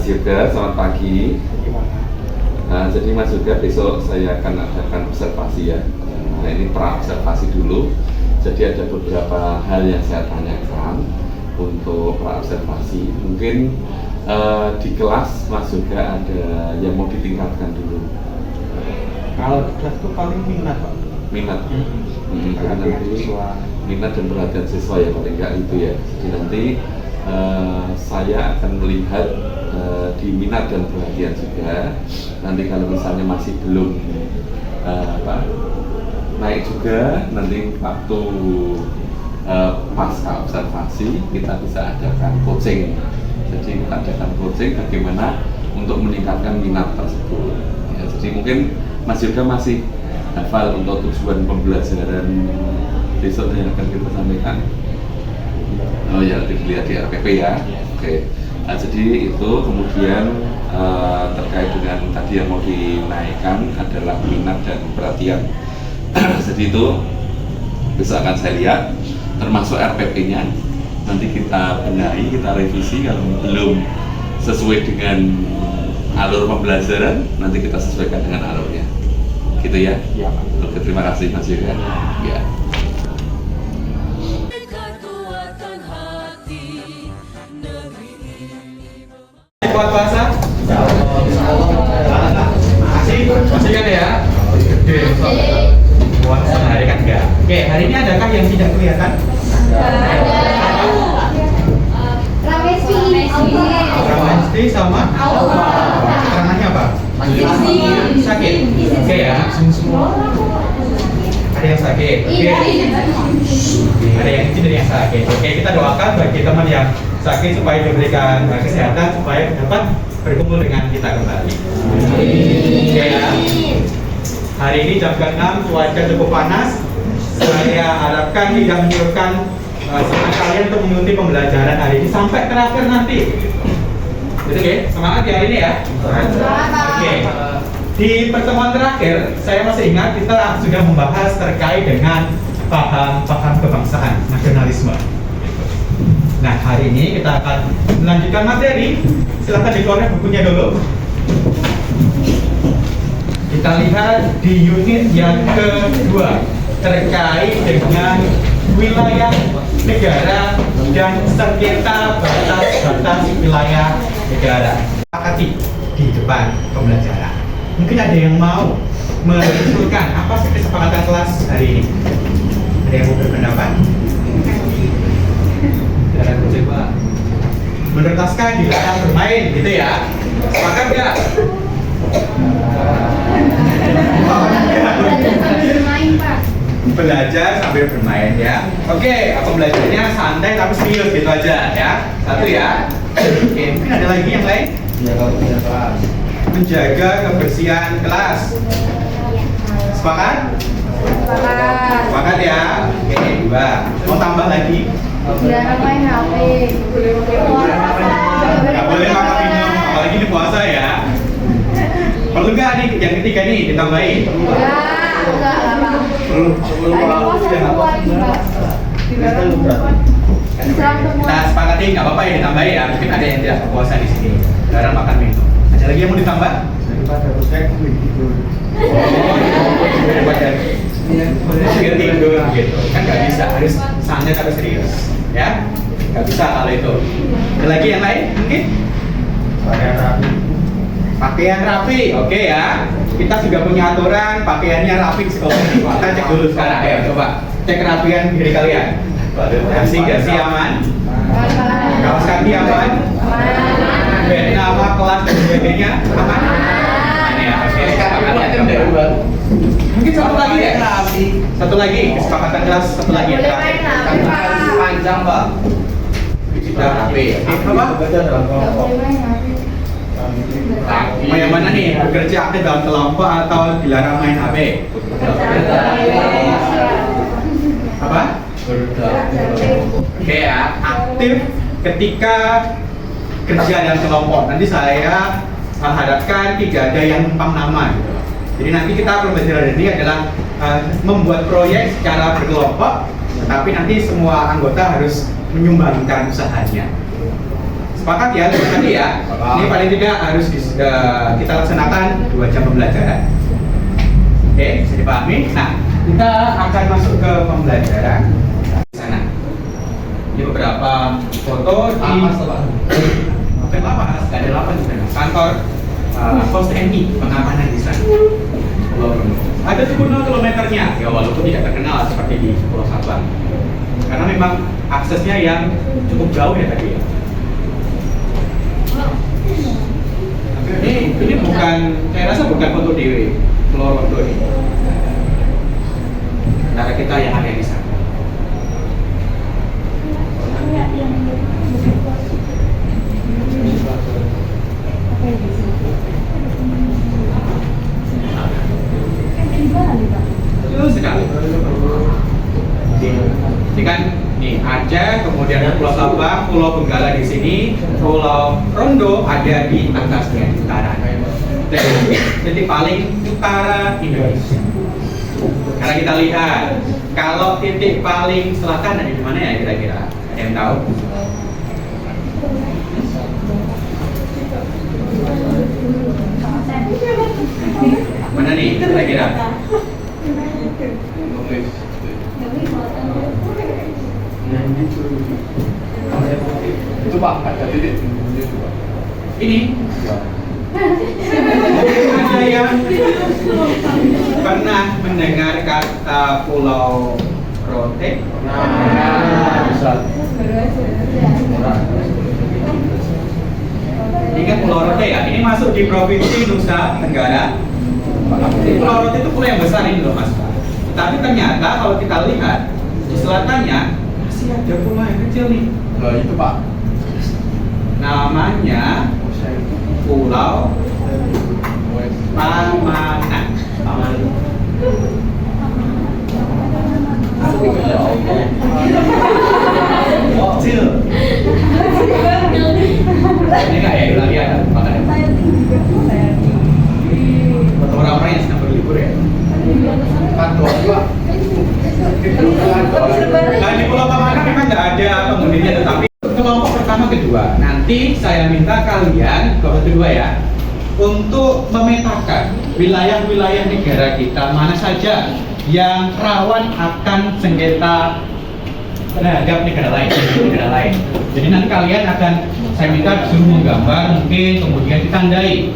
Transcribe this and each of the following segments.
Yoga, selamat pagi. Jadi Mas Yoga, besok saya akan adakan observasi ya. Nah, ini pra-observasi dulu. Jadi ada beberapa hal yang saya tanyakan untuk pra-observasi. Mungkin di kelas Mas Yoga ada yang mau ditingkatkan dulu. Kalau kelas itu paling minat Pak. Minat. Perhatian siswa. Minat dan perhatian siswa ya paling enggak itu ya. Jadi nanti saya akan melihat di minat dan perhatian juga. Nanti kalau misalnya masih belum naik juga, nanti waktu pasca observasi kita bisa adakan coaching. Jadi kita adakan coaching bagaimana untuk meningkatkan minat tersebut. Ya, jadi mungkin Mas Yoga masih hafal untuk tujuan pembelajaran besok yang akan kita sampaikan. Oh ya, dilihat di RPP ya. Oke. Nah, jadi itu kemudian terkait dengan tadi yang mau dinaikkan adalah minat dan perhatian. Jadi itu besok akan saya lihat, termasuk RPP-nya. Nanti kita benahi, kita revisi kalau belum sesuai dengan alur pembelajaran, nanti kita sesuaikan dengan alurnya. Gitu ya? Iya Pak. Oke, terima kasih Mas Yoga. Ya. Kuat puasa? Masih kan ya? Puasa hari kan enggak? Oke, hari ini adakah yang tidak kelihatan? Ramesti sama? Keterangannya apa? Sakit? Oke ya? Ada yang sakit? Oke. Ada yang kecil dan yang sakit. Oke, kita doakan bagi teman yang sakit supaya diberikan kesehatan supaya dapat berkumpul dengan kita kembali. Oke ya. Hari ini jam 6 cuaca cukup panas. Saya harapkan tidak menyurutkan semangat kalian untuk mengikuti pembelajaran hari ini sampai terakhir nanti. Oke, semangat ya hari ini ya. Oke. Di pertemuan terakhir, saya masih ingat kita sudah membahas terkait dengan paham kebangsaan, nasionalisme. Nah, hari ini kita akan melanjutkan materi. Silahkan dikeluarkan bukunya dulu. Kita lihat di unit yang kedua terkait dengan wilayah negara dan sengketa batas-batas wilayah negara. Sepakati di depan pembelajaran. Mungkin ada yang mau mengusulkan apa sih kesepakatan kelas hari ini? Ada yang mau berpendapat? Menurut naskah dilarang bermain, gitu ya? Sepakat nggak? Bermain Pak. Belajar sambil bermain ya. Oke, pembelajarannya santai tapi serius gitu aja ya. Satu ya. Oke, mungkin ada lagi yang lain? Menjaga kebersihan kelas. Sepakat? Sepakat ya. Oke, dua. Mau tambah lagi? Dilarang main HP. Nggak boleh makan minum, apalagi di puasa ya. Perlu nggak nih yang ketiga nih ditambahin? Enggak Pak. Ada puasa semua ini Pak. Islam semua. Nah, sepakati nggak apa-apa ya ditambahin ya. Mungkin ada yang tidak berpuasa di sini. Dilarang makan minum. Ada lagi yang mau ditambah? Tidur gitu kan nggak bisa, harus santai tapi serius ya, nggak bisa kalau itu. Ada lagi yang lain mungkin? Pakaian rapi, oke ya. Kita juga punya aturan pakaiannya rapi di sekolah ini. Kita cek dulu sekarang, ayo coba cek kerapian diri kalian. Gasi aman? Kaos kaki aman? Bed nama kelas dan sebagainya aman? Ya, oke. Mungkin satu lagi ya? Satu lagi, kesepakatan kelas satu lagi ya? Boleh main HP Pak. Panjang Pak. Sudah HP. Apa? Enggak boleh main HP. Mau yang mana nih? Bekerja aktif dalam kelompok atau dilarang main HP? Apa? Oke ya, aktif ketika kerja dalam kelompok. Nanti saya harapkan tidak ada yang numpang nama gitu. Jadi nanti kita pembelajaran ini adalah membuat proyek secara berkelompok, tapi nanti semua anggota harus menyumbangkan usahanya. Sepakat ya tadi ya. Ini paling tidak harus kita laksanakan 2 jam pembelajaran. Oke, bisa dipahami. Nah, kita akan masuk ke pembelajaran di sana. Ini beberapa foto di bukan lapas, nggak ada lapas di sana. Kantor pos TNI pengamanan di sana. Ada 10 kilometernya, ya walaupun tidak terkenal seperti di Pulau Sabang. Karena memang aksesnya yang cukup jauh ya tadi ya. Ini bukan, saya rasa bukan foto di Pulau Rondo ini. Karena kita yang ada di sana. Betul sekali. Ini kan nih Aceh, kemudian ada Pulau Sabang, Pulau Benggala di sini, Pulau Rondo ada di atasnya di utara. Dan titik paling utara Indonesia. Karena kita lihat kalau titik paling selatan ada di mana ya kira-kira? Ada yang tahu? Mana nih kira-kira? Itu Pak, ada titik Ini ada yang pernah mendengar kata Pulau Rote? bisa. Ini kan Pulau Rote ya, ini masuk di Provinsi Nusa Tenggara. Pulau Rote itu pulau yang besar ini loh mas. Tapi ternyata kalau kita lihat di selatannya masih ada pulau yang kecil nih. Nah, itu Pak. Namanya Pulau Pamanan. Kecil. Ini nggak ya hilang ya makanya. Buat orang-orang yang sedang berlibur ya. Kantor Pak. Nah di Pulau Pamanan memang nggak ada penghuninya, tetapi kelompok pertama kedua nanti saya minta kalian kelompok kedua ya untuk memetakan wilayah-wilayah negara kita mana saja yang rawan akan sengketa terhadap negara lain. Jadi nanti kalian akan saya minta disuruh menggambar mungkin kemudian ditandai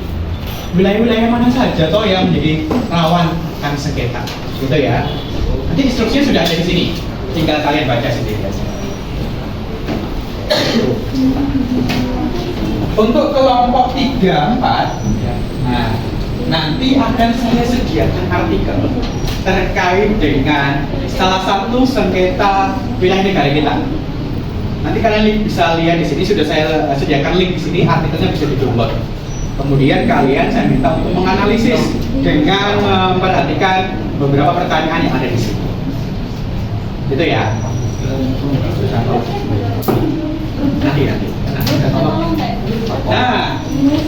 wilayah-wilayah mana saja toh yang menjadi rawan akan sengketa, gitu ya. Nanti instruksinya sudah ada di sini, tinggal kalian baca sendiri aja. Untuk kelompok 3, 4, nah nanti akan saya sediakan artikel terkait dengan salah satu sengketa wilayah negara kita. Nanti kalian bisa lihat di sini, sudah saya sediakan link di sini, artikelnya bisa di-download. Kemudian kalian saya minta untuk menganalisis dengan memperhatikan beberapa pertanyaan yang ada di sini. Gitu ya. Nanti. Nah,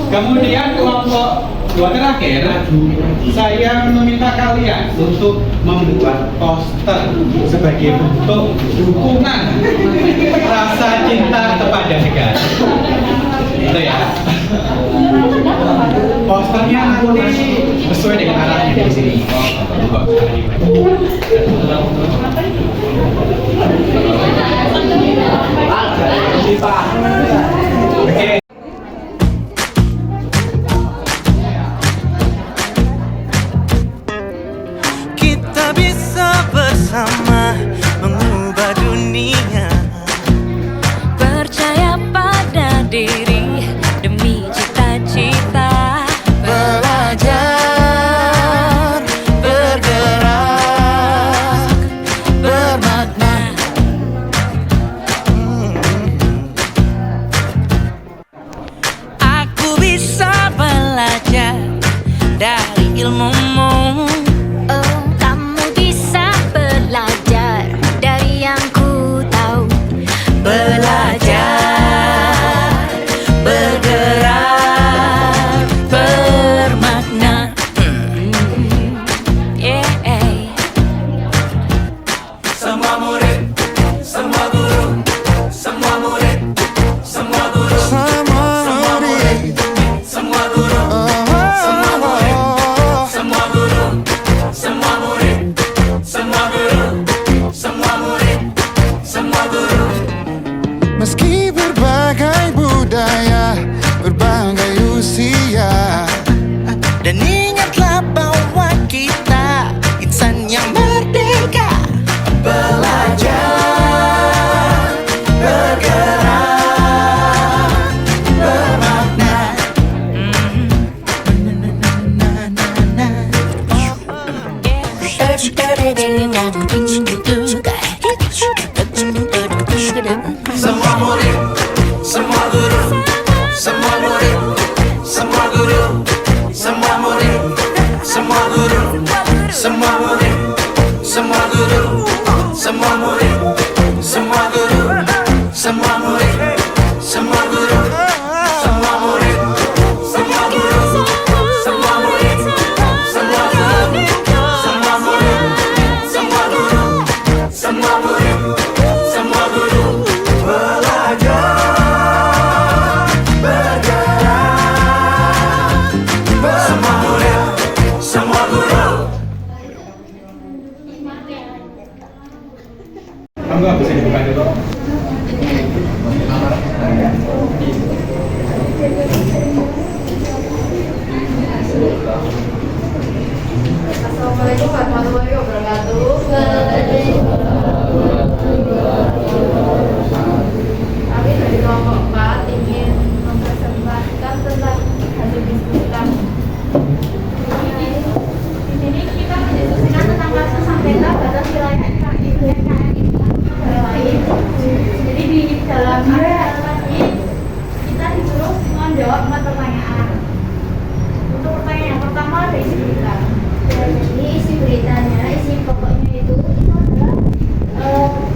kemudian kelompok 2 terakhir, saya meminta kalian untuk membuat poster sebagai bentuk dukungan rasa cinta kepada negara. Gitu ya. Posternya nanti sesuai dengan arahnya di sini. Oke. Kita bisa bersama mengubah dunia. Percaya pada diri demi cita-cita. Belajar, bergerak, bermakna. Aku bisa belajar dari ilmumu. Oh, kamu bisa belajar dari yang ku tahu. Semua murid, semua guru, semua murid, semua guru, semua murid, semua guru, semua murid, semua guru, semua murid, semua guru, semua murid, semua guru, semua murid, semua guru, semua murid, semua guru, semua murid, semua guru, semua murid, semua guru. Semua murid, semua guru. Monggo bisa dibuka dulu. Assalamualaikum warahmatullahi wabarakatuh. Kami dari kelompok 4 ingin mempresentasikan tentang hasil diskusi kami. Di sini kita mendiskusikan tentang kasus sengketa batas wilayah NKRI. Jadi di dalam acara ini kita disuruh menjawab 4 pertanyaan. Untuk pertanyaan yang pertama ada isi berita. Jadi isi beritanya, isi pokoknya itu adalah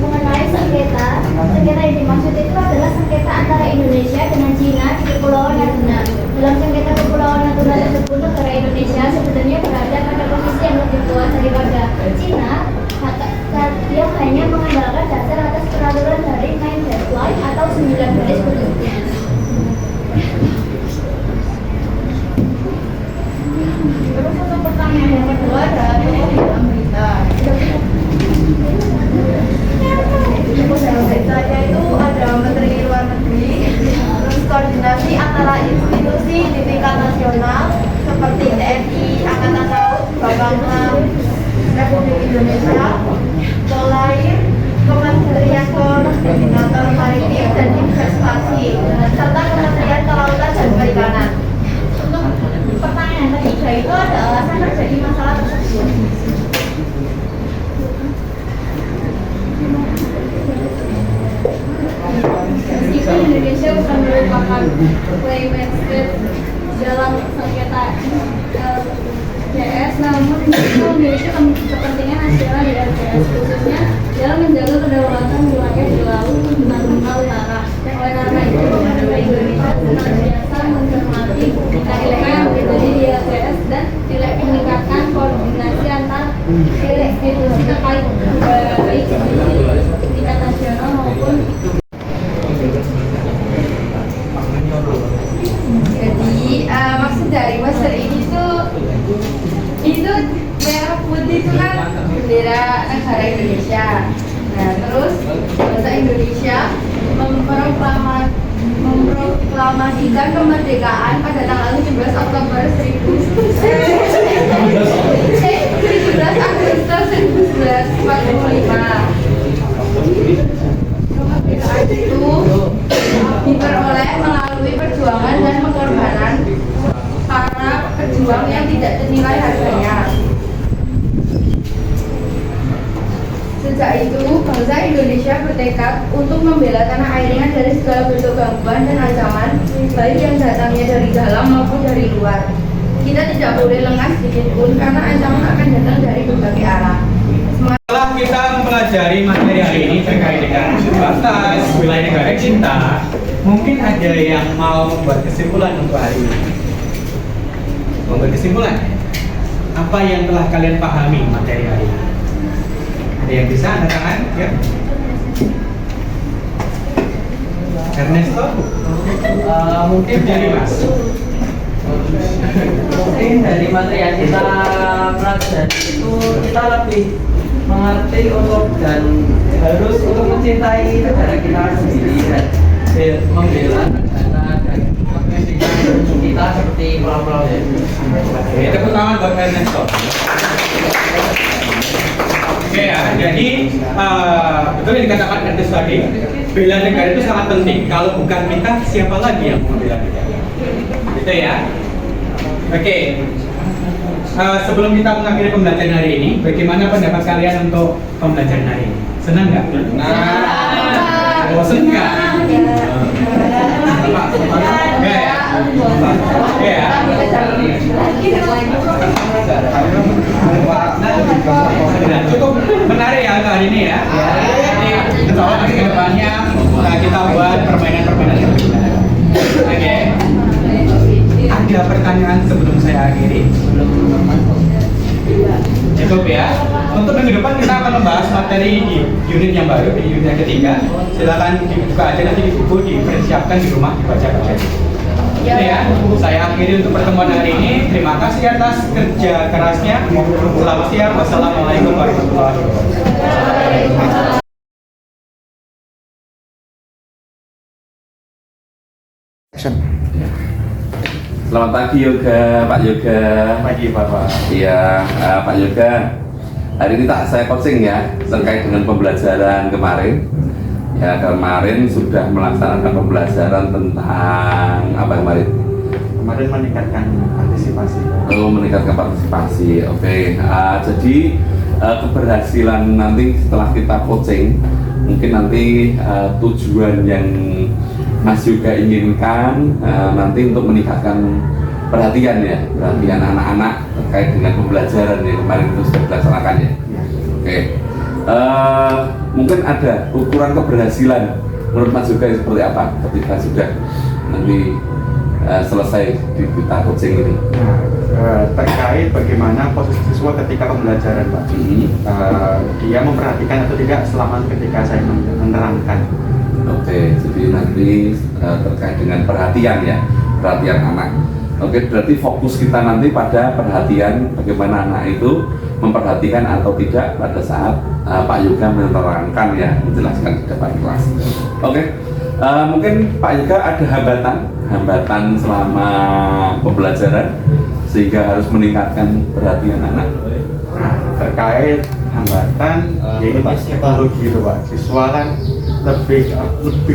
mengenai sengketa. Sengketa yang dimaksud itu adalah sengketa antara Indonesia dengan Cina di Kepulauan Natuna. Dalam sengketa Kepulauan Natuna tersebut, negara Indonesia sebenarnya berada pada posisi yang lebih kuat daripada Cina. Dia hanya mengandalkan dasar atas peraturan dari 9 line atau 9 garis bentuknya. Terus untuk pertanyaan yang kedua adalah di dalam berita. Dalam beritanya itu ada Menteri Luar Negeri, terus koordinasi antara institusi di tingkat nasional seperti TNI, Angkatan Laut, Bapanglam, Republik Indonesia, Polair, Kementerian Koordinator Maritim dan Investasi, serta Kementerian Kelautan dan Perikanan. Untuk pertanyaan ketiga itu ada alasan terjadi masalah tersebut. Meskipun Indonesia bukan merupakan claimant state dalam sengketa LCS, namun Indonesia memiliki kepentingan nasional di LCS, khususnya dalam menjaga kedaulatan wilayah di Laut Natuna Utara. Oleh karena itu, pemerintah Indonesia senantiasa mencermati nilai yang terjadi di LCS dan tidak meningkatkan koordinasi antar institusi terkait baik di tingkat nasional maupun. Jadi maksud dari poster ini tuh itu merah putih itu kan bendera negara Indonesia. Nah terus bahasa Indonesia memproklamasikan kemerdekaan pada tanggal 17 Oktober 17 Agustus 1945. Kemerdekaan itu diperoleh melalui perjuangan dan pengorbanan para pejuang yang tidak ternilai harganya. Sejak itu, bangsa Indonesia bertekad untuk membela tanah airnya dari segala bentuk gangguan dan ancaman, baik yang datangnya dari dalam maupun dari luar. Kita tidak boleh lengah sedikit pun karena ancaman akan datang dari berbagai arah. Setelah kita mempelajari materi hari ini terkait dengan batas wilayah negara kita, mungkin ada yang mau membuat kesimpulan untuk hari ini. Membuat kesimpulan, apa yang telah kalian pahami materi hari ini? Ada yang bisa angkat tangan? Ya. Ernesto? Mungkin dari Mas. Mungkin dari materi yang kita pelajari itu kita lebih mengerti untuk dan harus untuk mencintai negara kita sendiri dan membela negara dan kepentingan kita seperti pulau-pulau itu. Tepuk tangan buat Ernesto. Oke ya, jadi betul yang dikatakan Ernest tadi, bela negara itu sangat penting. Kalau bukan kita, siapa lagi yang mau bela negara? Gitu ya. Oke, Sebelum kita mengakhiri pembelajaran hari ini, bagaimana pendapat kalian untuk pembelajaran hari ini? Senang nggak? Nah. Bosan nggak? Nggak ya? Oke ya. Nah, cukup menarik ya kali ini ya. Jadi insya Allah nanti kedepannya kita buat permainan-permainan yang berbeda. Oke. Ada pertanyaan sebelum saya akhiri? Cukup ya. Untuk minggu depan kita akan membahas materi di unit yang baru, di unit yang ketiga. Silakan dibuka aja nanti di buku, dipersiapkan di rumah, dibaca-baca. Ini ya, saya akhiri untuk pertemuan hari ini. Terima kasih atas kerja kerasnya. Selamat siang. Wassalamualaikum warahmatullahi wabarakatuh. Selamat pagi Yoga, Pak Yoga. Pagi Bapak. Iya, Pak Yoga. Hari ini saya coaching ya terkait dengan pembelajaran kemarin. Ya, kemarin sudah melaksanakan pembelajaran tentang apa kemarin? Kemarin meningkatkan partisipasi. Oh, meningkatkan partisipasi. Oke. Jadi keberhasilan nanti setelah kita coaching, mungkin nanti tujuan yang Mas Yoga inginkan nanti untuk meningkatkan perhatian ya, perhatian anak-anak terkait dengan pembelajaran yang kemarin itu sudah dilaksanakan ya. Oke. Mungkin ada ukuran keberhasilan menurut Mas Yoga seperti apa ketika sudah nanti selesai di kita coaching ini? Terkait bagaimana posisi siswa ketika pembelajaran Pak. Dia memperhatikan atau tidak selama ketika saya menerangkan. Oke, jadi nanti terkait dengan perhatian ya, perhatian anak. Oke, berarti fokus kita nanti pada perhatian bagaimana anak itu memperhatikan atau tidak pada saat Pak Yoga menerangkan ya, menjelaskan di depan kelas. Oke, mungkin Pak Yoga ada hambatan selama pembelajaran sehingga harus meningkatkan perhatian anak. Terkait hambatan, yaitu teknologi itu Pak. Siswa kan lebih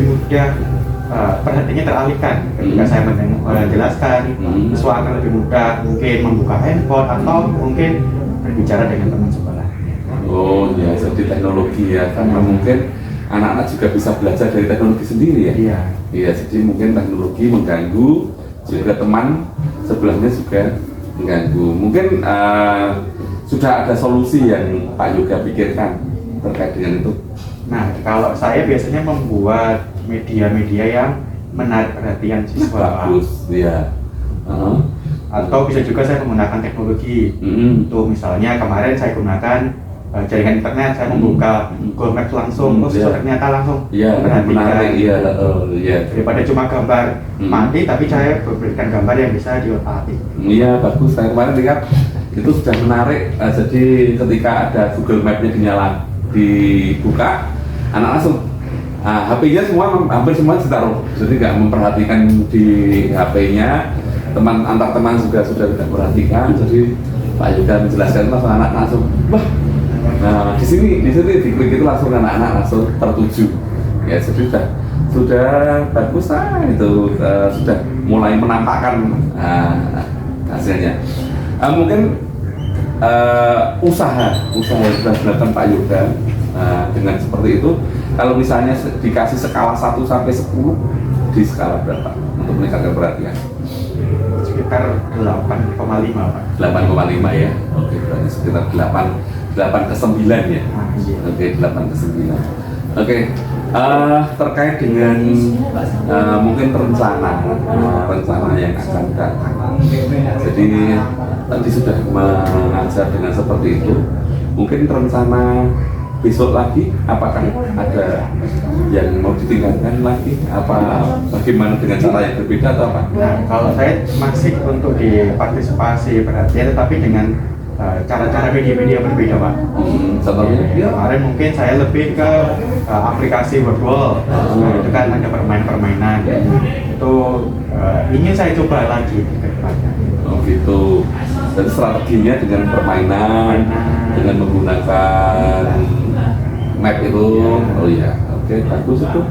mudah perhatiannya teralihkan ketika saya menjelaskan. Siswa akan lebih mudah mungkin membuka handphone atau mungkin berbicara dengan teman sebelah. Oh ya, jadi teknologi ya, karena mungkin anak-anak juga bisa belajar dari teknologi sendiri ya. Iya. Iya, jadi mungkin teknologi mengganggu, juga teman sebelahnya juga mengganggu. Mungkin sudah ada solusi yang Pak Yoga pikirkan terkait dengan itu. Nah, kalau saya biasanya membuat media-media yang menarik perhatian siswa. Bagus, ya. Atau bisa juga saya menggunakan teknologi. Untuk misalnya kemarin saya gunakan jaringan internet, saya membuka Google Maps langsung, siswa ternyata langsung menarik, iya. Daripada cuma gambar mati, tapi saya berikan gambar yang bisa diotak-atik. Iya, bagus. Saya kemarin lihat itu sudah menarik. Jadi ketika ada Google Map-nya dibuka, anak langsung HP-nya hampir semua ditaruh, jadi nggak memperhatikan di HP-nya. Antar teman juga sudah tidak perhatikan, jadi Pak Yoga menjelaskan langsung anak langsung wah. Nah di sini diklik itu langsung anak-anak langsung tertuju ya, jadi sudah bagus itu sudah mulai menampakkan hasilnya. Mungkin usaha yang sudah dilakukan Pak Yoga dengan seperti itu, kalau misalnya dikasih skala 1 sampai 10, di skala berapa untuk meningkatkan perhatian? Sekitar 8,5 Pak. 8,5 ya. Oke, berarti sekitar 8 ke 9 ya. Oke, 8 ke 9. Oke, terkait dengan mungkin rencana yang akan datang. Jadi tadi sudah mengajar dengan seperti itu. Mungkin rencana besok lagi, apakah ada yang mau ditingkatkan lagi? Bagaimana dengan cara yang berbeda atau apa? Nah, kalau saya masih untuk di partisipasi perhatian, tetapi dengan cara-cara media-media berbeda Pak. Contohnya? Kemarin mungkin saya lebih ke aplikasi virtual. Itu kan ada permainan-permainan. Itu ingin saya coba lagi ke depannya. Oh gitu. Jadi strateginya dengan permainan, dengan menggunakan map itu. Oh iya, oke, bagus itu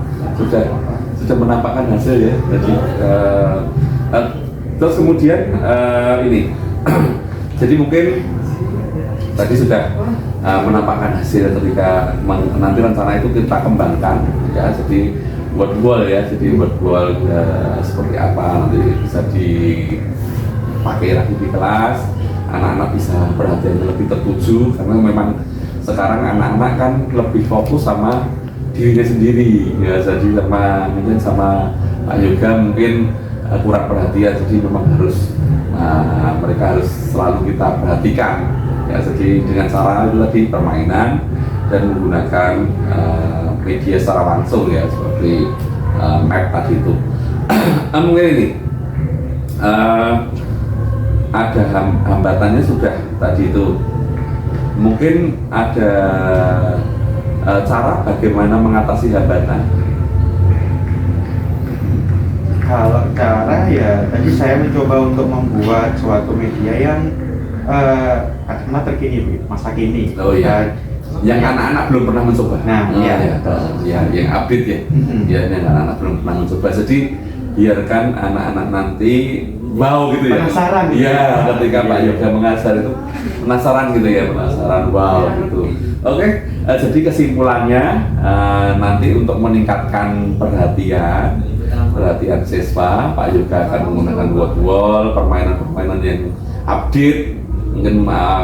sudah menampakkan hasil ya. Jadi terus kemudian ini Jadi mungkin tadi sudah menampakkan hasil ketika nanti rencana itu kita kembangkan ya, jadi buat wall ya, jadi buat wall seperti apa nanti bisa dipakai lagi di kelas, anak-anak bisa perhatiannya lebih tertuju karena memang sekarang anak-anak kan lebih fokus sama dirinya sendiri ya, jadi mungkin sama Pak Yoga mungkin kurang perhatian, jadi memang harus mereka harus selalu kita perhatikan ya, jadi dengan cara itu tadi permainan dan menggunakan media secara langsung ya, seperti map tadi itu. Mungkin ini ada hambatannya sudah tadi itu, mungkin ada cara bagaimana mengatasi hambatan. Kalau cara ya tadi saya mencoba untuk membuat suatu media yang katakanlah terkini, masa kini. Oh iya. Yang anak-anak belum pernah mencoba. Nah, iya. Ya, yang update ya. Ya, yang anak-anak belum pernah mencoba. Jadi biarkan anak-anak nanti wow gitu ya. Penasaran. Iya, ketika Pak Yoga mengajar itu penasaran gitu ya, penasaran wow gitu. Oke, jadi kesimpulannya nanti untuk meningkatkan perhatian siswa, Pak Yoga akan menggunakan wall, permainan-permainan yang update, mungkin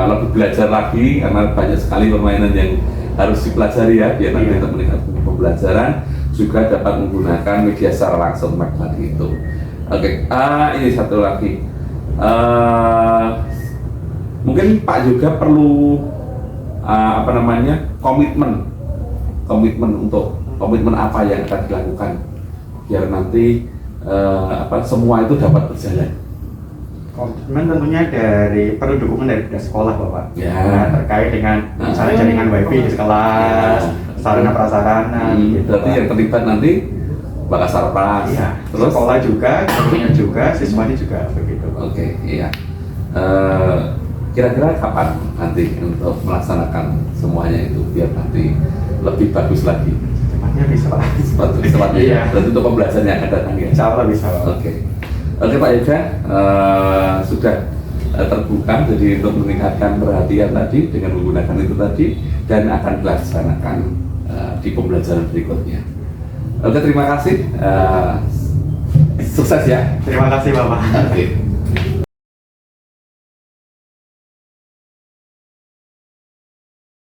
lebih belajar lagi karena banyak sekali permainan yang harus dipelajari ya, biar nanti untuk meningkatkan pembelajaran, juga dapat menggunakan media secara langsung tadi itu. Oke, ini satu lagi, mungkin Pak Yoga perlu komitmen apa yang akan dilakukan biar nanti semua itu dapat berjalan. Komitmen tentunya perlu dukungan dari sekolah Bapak Ya. terkait dengan misalnya jaringan wifi di kelas, sarana prasarana gitu. Berarti yang terlibat nanti Bapak Sarpras, Iya, terus sekolah juga, gurunya juga, siswanya juga begitu. Oke, iya. Kira-kira kapan nanti untuk melaksanakan semuanya itu biar nanti lebih bagus lagi? Cepatnya bisa Pak. Sepatutnya Iya. berarti untuk pembelajaran yang akan datang ya. Insya Allah bisa Pak. Oke, Pak Yoga sudah terbuka jadi untuk meningkatkan perhatian tadi dengan menggunakan itu tadi dan akan dilaksanakan di pembelajaran berikutnya. Oke, terima kasih. Sukses ya. Terima kasih Bapak. Oke.